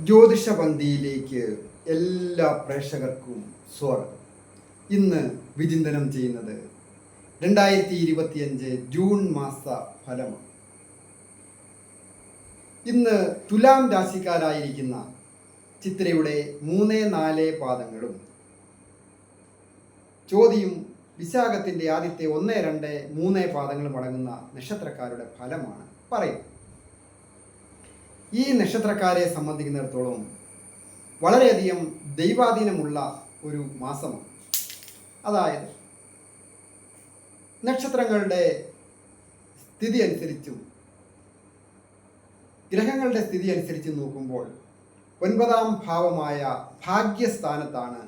ജ്യോതിഷപന്തിയിലേക്ക് എല്ലാ പ്രേക്ഷകർക്കും സ്വാഗതം. ഇന്ന് വിചിന്തനം ചെയ്യുന്നത് 2025 ജൂൺ മാസ ഫലമാണ്. ഇന്ന് തുലാം രാശിക്കാരായിരിക്കുന്ന ചിത്രയുടെ 3-4 പാദങ്ങളും ചോതിയും വിശാഖത്തിൻ്റെ ആദ്യത്തെ 1-2-3 പാദങ്ങളും അടങ്ങുന്ന നക്ഷത്രക്കാരുടെ ഫലമാണ് പറയുന്നത്. ഈ നക്ഷത്രക്കാരെ സംബന്ധിക്കുന്നിടത്തോളം വളരെയധികം ദൈവാധീനമുള്ള ഒരു മാസമാണ്. അതായത് നക്ഷത്രങ്ങളുടെ സ്ഥിതി അനുസരിച്ചും ഗ്രഹങ്ങളുടെ സ്ഥിതി അനുസരിച്ചും നോക്കുമ്പോൾ 9ാം ഭാവമായ ഭാഗ്യസ്ഥാനത്താണ്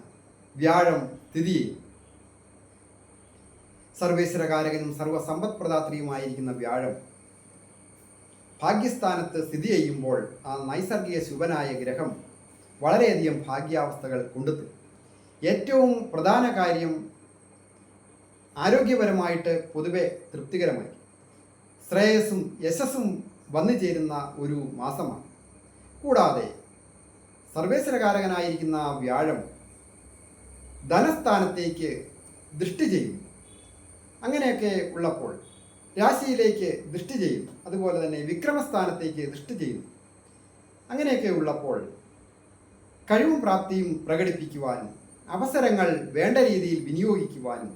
വ്യാഴം സ്ഥിതി ചെയ്യുന്നത്. സർവേശ്വരകാരകനും സർവസമ്പത്പ്രദാത്രിയുമായിരിക്കുന്ന വ്യാഴം ഭാഗ്യസ്ഥാനത്ത് സ്ഥിതി ചെയ്യുമ്പോൾ ആ നൈസർഗിക ശുഭനായ ഗ്രഹം വളരെയധികം ഭാഗ്യാവസ്ഥകൾ കൊണ്ടെത്തും. ഏറ്റവും പ്രധാന കാര്യം ആരോഗ്യപരമായിട്ട് പൊതുവെ തൃപ്തികരമായി ശ്രേയസ്സും യശസ്സും വന്നു ചേരുന്ന ഒരു മാസമാണ്. കൂടാതെ സർവേശ്വരകാരകനായിരിക്കുന്ന വ്യാഴം ധനസ്ഥാനത്തേക്ക് ദൃഷ്ടി ചെയ്യും. അങ്ങനെയൊക്കെ ഉള്ളപ്പോൾ രാശിയിലേക്ക് ദൃഷ്ടി ചെയ്യും. അതുപോലെ തന്നെ വിക്രമസ്ഥാനത്തേക്ക് ദൃഷ്ടി ചെയ്യും. അങ്ങനെയൊക്കെ ഉള്ളപ്പോൾ കഴിവും പ്രാപ്തിയും പ്രകടിപ്പിക്കുവാനും അവസരങ്ങൾ വേണ്ട രീതിയിൽ വിനിയോഗിക്കുവാനും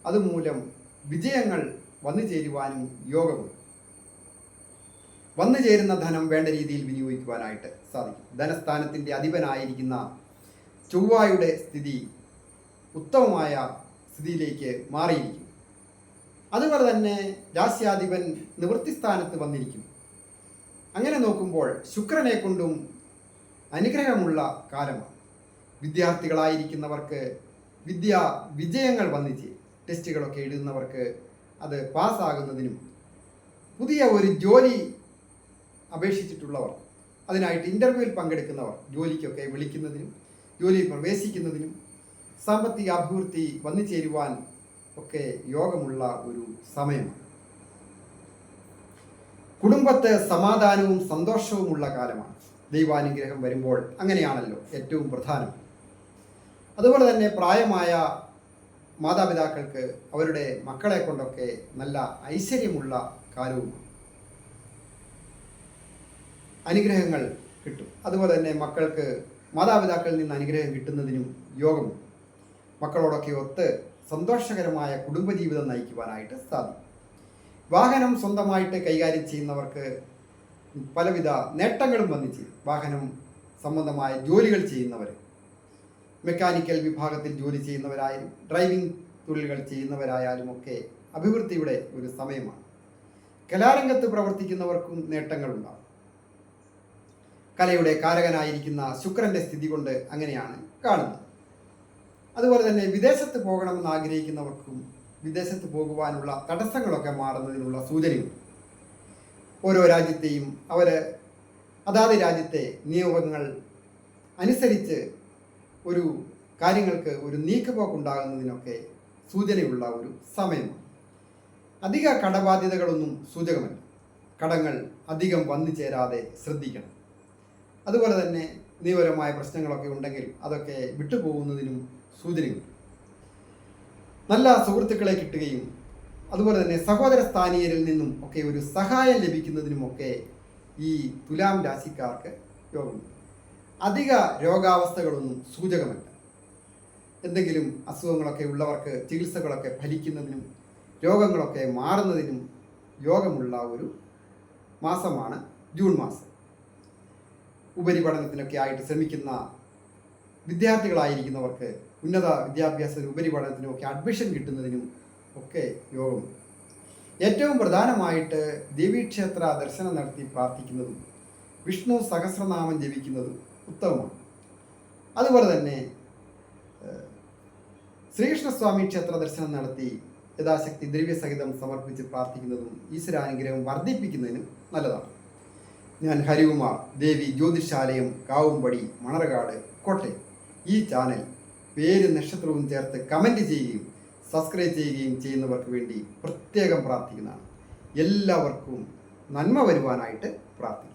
അതുമൂലം വിജയങ്ങൾ വന്നു ചേരുവാനും യോഗമുണ്ട്. വന്നു ചേരുന്ന ധനം വേണ്ട രീതിയിൽ വിനിയോഗിക്കുവാനായിട്ട് സാധിക്കും. ധനസ്ഥാനത്തിൻ്റെ അധിപനായിരിക്കുന്ന ചൊവ്വായുടെ സ്ഥിതി ഉത്തമമായ സ്ഥിതിയിലേക്ക് മാറിയിരിക്കും. അതുപോലെ തന്നെ രാശ്യാധിപൻ നിവൃത്തിസ്ഥാനത്ത് വന്നിരിക്കും. അങ്ങനെ നോക്കുമ്പോൾ ശുക്രനെ കൊണ്ടും അനുഗ്രഹമുള്ള കാലമാണ്. വിദ്യാർത്ഥികളായിരിക്കുന്നവർക്ക് വിജയങ്ങൾ വന്നിച്ച് ടെസ്റ്റുകളൊക്കെ എഴുതുന്നവർക്ക് അത് പാസ്സാകുന്നതിനും പുതിയ ഒരു ജോലി അപേക്ഷിച്ചിട്ടുള്ളവർ അതിനായിട്ട് ഇൻ്റർവ്യൂവിൽ പങ്കെടുക്കുന്നവർ ജോലിക്കൊക്കെ വിളിക്കുന്നതിനും ജോലിയിൽ പ്രവേശിക്കുന്നതിനും സാമ്പത്തിക അഭിവൃദ്ധി വന്നു ചേരുവാൻ ഒക്കെ യോഗമുള്ള ഒരു സമയമാണ്. കുടുംബത്തെ സമാധാനവും സന്തോഷവുമുള്ള കാലമാണ്. ദൈവാനുഗ്രഹം വരുമ്പോൾ അങ്ങനെയാണല്ലോ ഏറ്റവും പ്രധാനം. അതുപോലെ തന്നെ പ്രായമായ മാതാപിതാക്കൾക്ക് അവരുടെ മക്കളെ കൊണ്ടൊക്കെ നല്ല ഐശ്വര്യമുള്ള കാലവുമാണ്. അനുഗ്രഹങ്ങൾ കിട്ടും. അതുപോലെ തന്നെ മക്കൾക്ക് മാതാപിതാക്കളിൽ നിന്ന് അനുഗ്രഹം കിട്ടുന്നതിനും യോഗമുണ്ട്. മക്കളോടൊക്കെ ഒത്ത് സന്തോഷകരമായ കുടുംബജീവിതം നയിക്കുവാനായിട്ട് സാധിക്കും. വാഹനം സ്വന്തമായിട്ട് കൈകാര്യം ചെയ്യുന്നവർക്ക് പലവിധ നേട്ടങ്ങളും വന്നിച്ച് വാഹനം സംബന്ധമായ ജോലികൾ ചെയ്യുന്നവർ, മെക്കാനിക്കൽ വിഭാഗത്തിൽ ജോലി ചെയ്യുന്നവരായാലും ഡ്രൈവിംഗ് തൊഴിലുകൾ ചെയ്യുന്നവരായാലും ഒക്കെ അഭിവൃദ്ധിയുടെ ഒരു സമയമാണ്. കലാരംഗത്ത് പ്രവർത്തിക്കുന്നവർക്കും നേട്ടങ്ങളുണ്ടാകും. കലയുടെ കാരകനായിരിക്കുന്ന ശുക്രൻ്റെ സ്ഥിതി കൊണ്ട് അങ്ങനെയാണ് കാണുന്നത്. അതുപോലെ തന്നെ വിദേശത്ത് പോകണമെന്ന് ആഗ്രഹിക്കുന്നവർക്കും വിദേശത്ത് പോകുവാനുള്ള തടസ്സങ്ങളൊക്കെ മാറുന്നതിനുള്ള സൂചനയുണ്ട്. ഓരോ രാജ്യത്തെയും അതാത് രാജ്യത്തെ നിയമങ്ങൾ അനുസരിച്ച് ഒരു കാര്യങ്ങൾക്ക് ഒരു നീക്കുപോക്കുണ്ടാകുന്നതിനൊക്കെ സൂചനയുള്ള ഒരു സമയമാണ്. അധിക കടബാധ്യതകളൊന്നും സൂചകമല്ല. കടങ്ങൾ അധികം വന്നു ചേരാതെ ശ്രദ്ധിക്കണം. അതുപോലെ തന്നെ നിയമപരമായ പ്രശ്നങ്ങളൊക്കെ ഉണ്ടെങ്കിൽ അതൊക്കെ വിട്ടുപോകുന്നതിനും സൂചനയുണ്ട്. നല്ല സുഹൃത്തുക്കളെ കിട്ടുകയും അതുപോലെ തന്നെ സഹോദര സ്ഥാനീയരിൽ നിന്നും ഒക്കെ ഒരു സഹായം ലഭിക്കുന്നതിനുമൊക്കെ ഈ തുലാം രാശിക്കാർക്ക് യോഗമുണ്ട്. അധിക രോഗാവസ്ഥകളൊന്നും സൂചകമല്ല. എന്തെങ്കിലും അസുഖങ്ങളൊക്കെ ഉള്ളവർക്ക് ചികിത്സകളൊക്കെ ഫലിക്കുന്നതിനും രോഗങ്ങളൊക്കെ മാറുന്നതിനും യോഗമുള്ള ഒരു മാസമാണ് ജൂൺ മാസം. ഉപരിപഠനത്തിനൊക്കെ ആയിട്ട് ശ്രമിക്കുന്ന വിദ്യാർത്ഥികളായിരിക്കുന്നവർക്ക് ഉന്നത വിദ്യാഭ്യാസ ഉപരിപഠനത്തിനുമൊക്കെ അഡ്മിഷൻ കിട്ടുന്നതിനും ഒക്കെ യോഗമുണ്ട്. ഏറ്റവും പ്രധാനമായിട്ട് ദേവീക്ഷേത്ര ദർശനം നടത്തി പ്രാർത്ഥിക്കുന്നതും വിഷ്ണു സഹസ്രനാമം ജപിക്കുന്നതും ഉത്തമമാണ്. അതുപോലെ തന്നെ ശ്രീകൃഷ്ണസ്വാമി ക്ഷേത്ര ദർശനം നടത്തി യഥാശക്തി ദ്രവ്യസഹിതം സമർപ്പിച്ച് പ്രാർത്ഥിക്കുന്നതും ഈശ്വരാനുഗ്രഹം വർദ്ധിപ്പിക്കുന്നതിനും നല്ലതാണ്. ഞാൻ ഹരികുമാർ, ദേവി ജ്യോതിഷാലയം, കാവുംപടി, മണർകാട്, കോട്ടയം. ഈ ചാനൽ പേര് നക്ഷത്രവും ചേർത്ത് കമൻറ്റ് ചെയ്യുകയും സബ്സ്ക്രൈബ് ചെയ്യുകയും ചെയ്യുന്നവർക്ക് വേണ്ടി പ്രത്യേകം പ്രാർത്ഥിക്കുന്നതാണ്. എല്ലാവർക്കും നന്മ വരുവാനായിട്ട് പ്രാർത്ഥിക്കുന്നു.